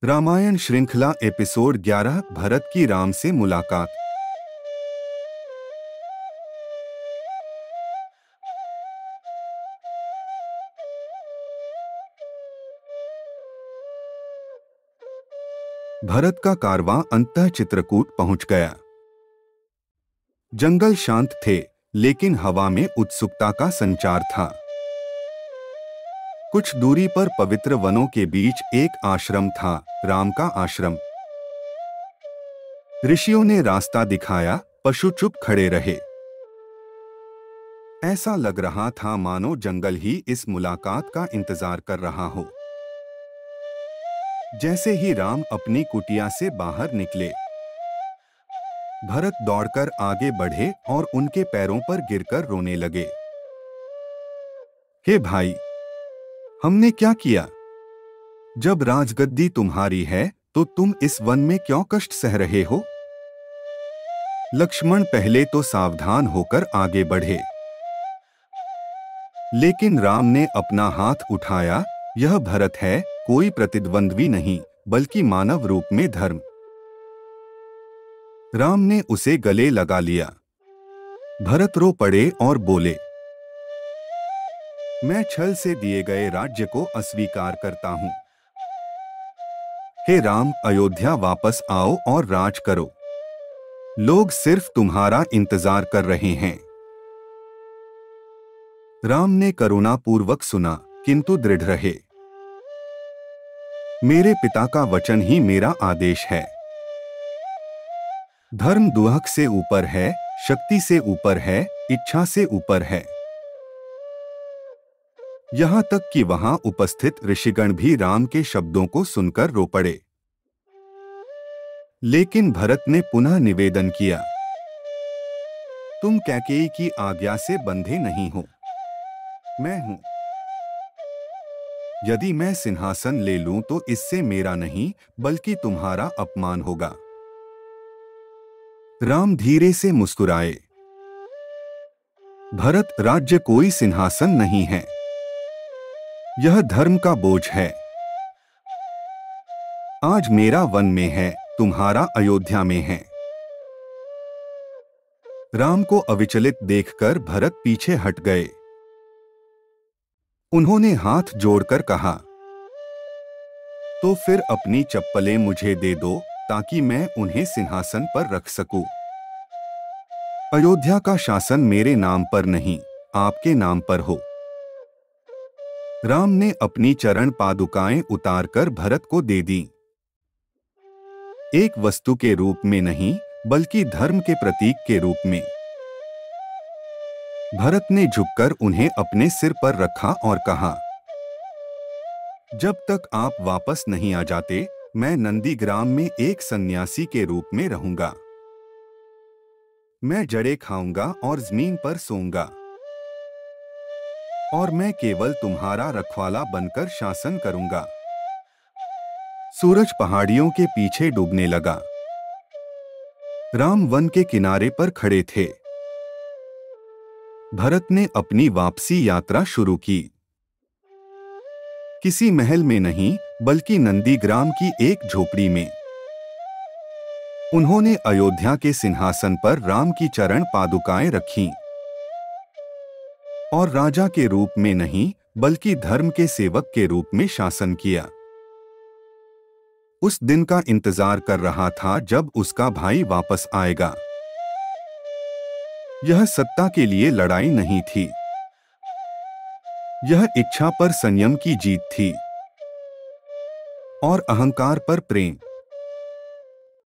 रामायण श्रृंखला एपिसोड 11 भरत की राम से मुलाकात। भरत का कारवां अंततः चित्रकूट पहुंच गया। जंगल शांत थे, लेकिन हवा में उत्सुकता का संचार था। कुछ दूरी पर पवित्र वनों के बीच एक आश्रम था, राम का आश्रम। ऋषियों ने रास्ता दिखाया, पशु चुप खड़े रहे। ऐसा लग रहा था मानो जंगल ही इस मुलाकात का इंतजार कर रहा हो। जैसे ही राम अपनी कुटिया से बाहर निकले, भरत दौड़कर आगे बढ़े और उनके पैरों पर गिरकर रोने लगे। हे भाई, हमने क्या किया? जब राजगद्दी तुम्हारी है तो तुम इस वन में क्यों कष्ट सह रहे हो? लक्ष्मण पहले तो सावधान होकर आगे बढ़े, लेकिन राम ने अपना हाथ उठाया। यह भरत है, कोई प्रतिद्वंद्वी नहीं, बल्कि मानव रूप में धर्म। राम ने उसे गले लगा लिया। भरत रो पड़े और बोले, मैं छल से दिए गए राज्य को अस्वीकार करता हूं। हे राम, अयोध्या वापस आओ और राज करो। लोग सिर्फ तुम्हारा इंतजार कर रहे हैं। राम ने करुणापूर्वक सुना, किंतु दृढ़ रहे। मेरे पिता का वचन ही मेरा आदेश है। धर्म दुहक से ऊपर है, शक्ति से ऊपर है, इच्छा से ऊपर है। यहां तक कि वहां उपस्थित ऋषिगण भी राम के शब्दों को सुनकर रो पड़े। लेकिन भरत ने पुनः निवेदन किया, तुम कैकेयी की आज्ञा से बंधे नहीं हो, मैं हूं। यदि मैं सिंहासन ले लूं तो इससे मेरा नहीं, बल्कि तुम्हारा अपमान होगा। राम धीरे से मुस्कुराए। भरत, राज्य कोई सिंहासन नहीं है, यह धर्म का बोझ है। आज मेरा वन में है, तुम्हारा अयोध्या में है। राम को अविचलित देखकर भरत पीछे हट गए। उन्होंने हाथ जोड़कर कहा, तो फिर अपनी चप्पलें मुझे दे दो, ताकि मैं उन्हें सिंहासन पर रख सकूं। अयोध्या का शासन मेरे नाम पर नहीं, आपके नाम पर हो। राम ने अपनी चरण पादुकाएं उतारकर भरत को दे दी। एक वस्तु के रूप में नहीं, बल्कि धर्म के प्रतीक के रूप में। भरत ने झुककर उन्हें अपने सिर पर रखा और कहा, जब तक आप वापस नहीं आ जाते, मैं नंदीग्राम में एक सन्यासी के रूप में रहूंगा। मैं जड़ें खाऊंगा और जमीन पर सोऊंगा, और मैं केवल तुम्हारा रखवाला बनकर शासन करूंगा। सूरज पहाड़ियों के पीछे डूबने लगा। राम वन के किनारे पर खड़े थे। भरत ने अपनी वापसी यात्रा शुरू की। किसी महल में नहीं, बल्कि नंदीग्राम की एक झोपड़ी में। उन्होंने अयोध्या के सिंहासन पर राम की चरण पादुकाएं रखीं, और राजा के रूप में नहीं, बल्कि धर्म के सेवक के रूप में शासन किया। उस दिन का इंतजार कर रहा था जब उसका भाई वापस आएगा। यह सत्ता के लिए लड़ाई नहीं थी, यह इच्छा पर संयम की जीत थी, और अहंकार पर प्रेम।